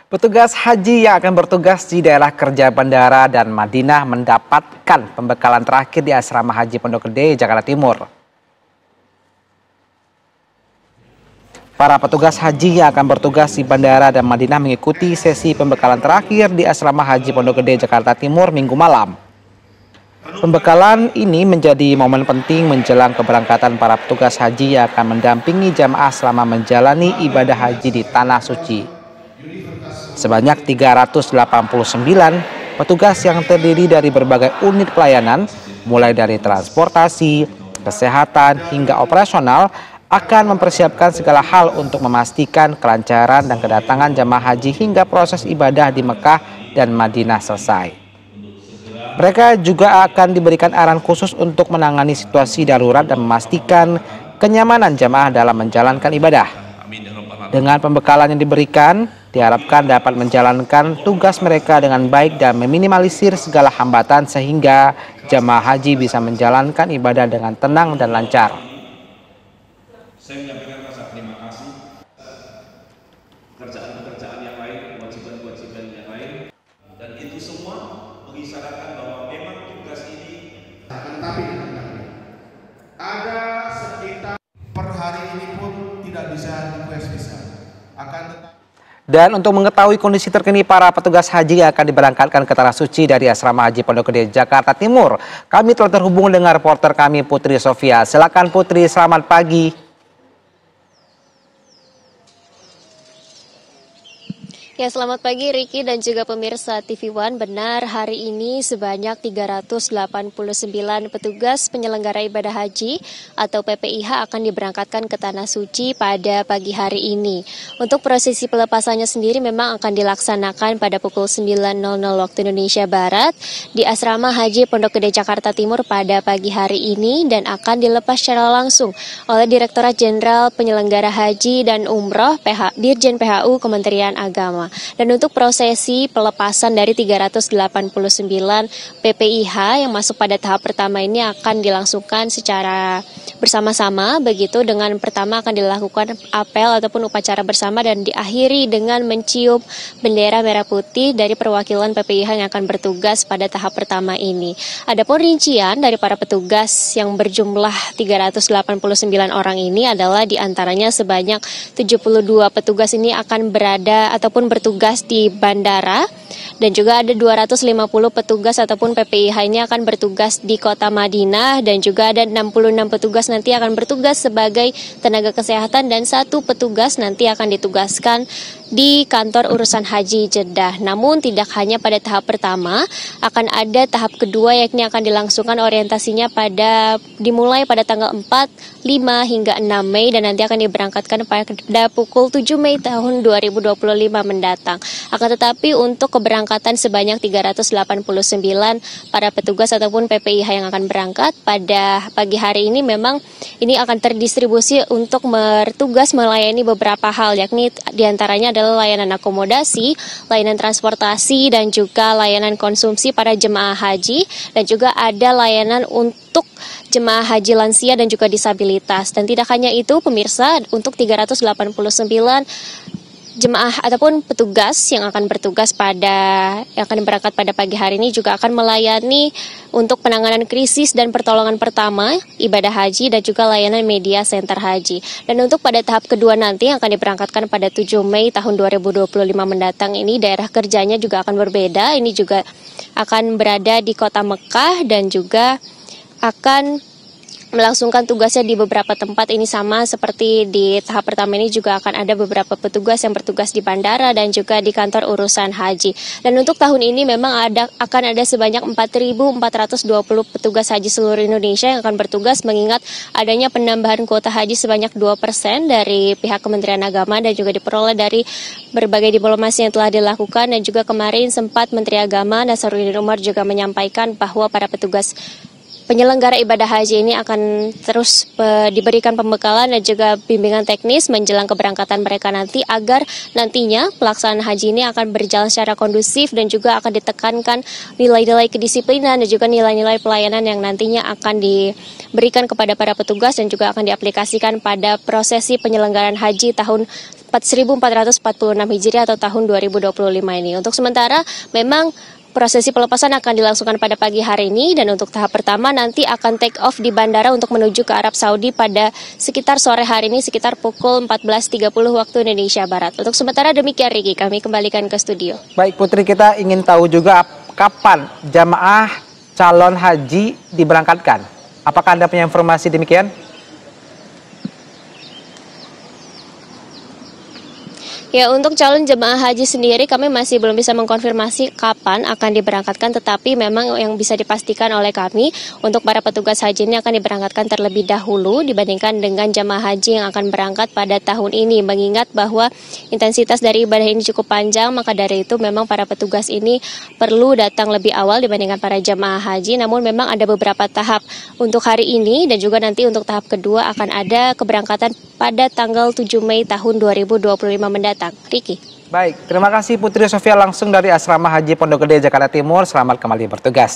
Petugas haji yang akan bertugas di daerah kerja bandara dan Madinah mendapatkan pembekalan terakhir di Asrama Haji Pondok Gede, Jakarta Timur. Para petugas haji yang akan bertugas di bandara dan Madinah mengikuti sesi pembekalan terakhir di Asrama Haji Pondok Gede, Jakarta Timur, Minggu malam. Pembekalan ini menjadi momen penting menjelang keberangkatan para petugas haji yang akan mendampingi jamaah selama menjalani ibadah haji di Tanah Suci. Sebanyak 389 petugas yang terdiri dari berbagai unit pelayanan, mulai dari transportasi, kesehatan, hingga operasional, akan mempersiapkan segala hal untuk memastikan kelancaran dan kedatangan jamaah haji hingga proses ibadah di Mekah dan Madinah selesai. Mereka juga akan diberikan arahan khusus untuk menangani situasi darurat dan memastikan kenyamanan jamaah dalam menjalankan ibadah. Dengan pembekalan yang diberikan, diharapkan dapat menjalankan tugas mereka dengan baik dan meminimalisir segala hambatan sehingga jamaah haji bisa menjalankan ibadah dengan tenang dan lancar. Saya menyampaikan rasa terima kasih pekerjaan-pekerjaan yang lain, kewajiban-kewajiban yang lain, dan itu semua mengisyaratkan bahwa memang tugas ini tapi ada sekitar per hari ini pun tidak bisa request visa akan tetap. Dan untuk mengetahui kondisi terkini para petugas haji yang akan diberangkatkan ke Tanah Suci dari Asrama Haji Pondok Gede, Jakarta Timur, kami telah terhubung dengan reporter kami Putri Sofia. Silakan Putri, selamat pagi. Ya, selamat pagi Riki dan juga pemirsa TV One. Benar, hari ini sebanyak 389 petugas penyelenggara ibadah haji atau PPIH akan diberangkatkan ke Tanah Suci pada pagi hari ini. Untuk prosesi pelepasannya sendiri memang akan dilaksanakan pada pukul 9.00 waktu Indonesia Barat di Asrama Haji Pondok Gede, Jakarta Timur pada pagi hari ini dan akan dilepas secara langsung oleh Direktorat Jenderal Penyelenggara Haji dan Umroh Dirjen PHU Kementerian Agama. Dan untuk prosesi pelepasan dari 389 PPIH yang masuk pada tahap pertama ini akan dilangsungkan secara bersama-sama, begitu dengan pertama akan dilakukan apel ataupun upacara bersama dan diakhiri dengan mencium bendera merah putih dari perwakilan PPIH yang akan bertugas pada tahap pertama ini. Adapun rincian dari para petugas yang berjumlah 389 orang ini adalah diantaranya sebanyak 72 petugas ini akan berada ataupun bertugas di bandara dan juga ada 250 petugas ataupun PPIH ini akan bertugas di kota Madinah dan juga ada 66 petugas nanti akan bertugas sebagai tenaga kesehatan dan 1 petugas nanti akan ditugaskan di kantor urusan haji Jeddah. Namun tidak hanya pada tahap pertama, akan ada tahap kedua yakni akan dilangsungkan orientasinya dimulai pada tanggal 4, 5 hingga 6 Mei dan nanti akan diberangkatkan pada pukul 7 Mei tahun 2025 mendatang. Akan tetapi untuk keberangkatan sebanyak 389 para petugas ataupun PPIH yang akan berangkat pada pagi hari ini memang ini akan terdistribusi untuk bertugas melayani beberapa hal, yakni diantaranya adalah layanan akomodasi, layanan transportasi, dan juga layanan konsumsi para jemaah haji, dan juga ada layanan untuk jemaah haji lansia dan juga disabilitas. Dan tidak hanya itu pemirsa, untuk 389 jemaah ataupun petugas yang akan berangkat pada pagi hari ini juga akan melayani untuk penanganan krisis dan pertolongan pertama, ibadah haji dan juga layanan media center haji. Dan untuk pada tahap kedua nanti yang akan diberangkatkan pada 7 Mei tahun 2025 mendatang ini daerah kerjanya juga akan berbeda. Ini juga akan berada di kota Mekah dan juga akan melangsungkan tugasnya di beberapa tempat. Ini sama seperti di tahap pertama ini juga akan ada beberapa petugas yang bertugas di bandara dan juga di kantor urusan haji. Dan untuk tahun ini memang akan ada sebanyak 4.420 petugas haji seluruh Indonesia yang akan bertugas mengingat adanya penambahan kuota haji sebanyak 2% dari pihak Kementerian Agama dan juga diperoleh dari berbagai diplomasi yang telah dilakukan. Dan juga kemarin sempat Menteri Agama Nasaruddin Umar juga menyampaikan bahwa para petugas penyelenggara ibadah haji ini akan terus diberikan pembekalan dan juga bimbingan teknis menjelang keberangkatan mereka nanti, agar nantinya pelaksanaan haji ini akan berjalan secara kondusif dan juga akan ditekankan nilai-nilai kedisiplinan dan juga nilai-nilai pelayanan yang nantinya akan diberikan kepada para petugas dan juga akan diaplikasikan pada prosesi penyelenggaraan haji tahun 1446 Hijriah atau tahun 2025 ini. Untuk sementara memang prosesi pelepasan akan dilangsungkan pada pagi hari ini, dan untuk tahap pertama nanti akan take off di bandara untuk menuju ke Arab Saudi pada sekitar sore hari ini, sekitar pukul 14.30 waktu Indonesia Barat. Untuk sementara demikian, Riki, kami kembalikan ke studio. Baik Putri, kita ingin tahu juga kapan jamaah calon haji diberangkatkan. Apakah Anda punya informasi demikian? Ya, untuk calon jemaah haji sendiri kami masih belum bisa mengkonfirmasi kapan akan diberangkatkan, tetapi memang yang bisa dipastikan oleh kami untuk para petugas haji ini akan diberangkatkan terlebih dahulu dibandingkan dengan jemaah haji yang akan berangkat pada tahun ini. Mengingat bahwa intensitas dari ibadah ini cukup panjang, maka dari itu memang para petugas ini perlu datang lebih awal dibandingkan para jemaah haji. Namun memang ada beberapa tahap untuk hari ini, dan juga nanti untuk tahap kedua akan ada keberangkatan pada tanggal 7 Mei tahun 2025 mendatang. Riki. Baik, terima kasih Putri Sofia langsung dari Asrama Haji Pondok Gede, Jakarta Timur. Selamat kembali bertugas.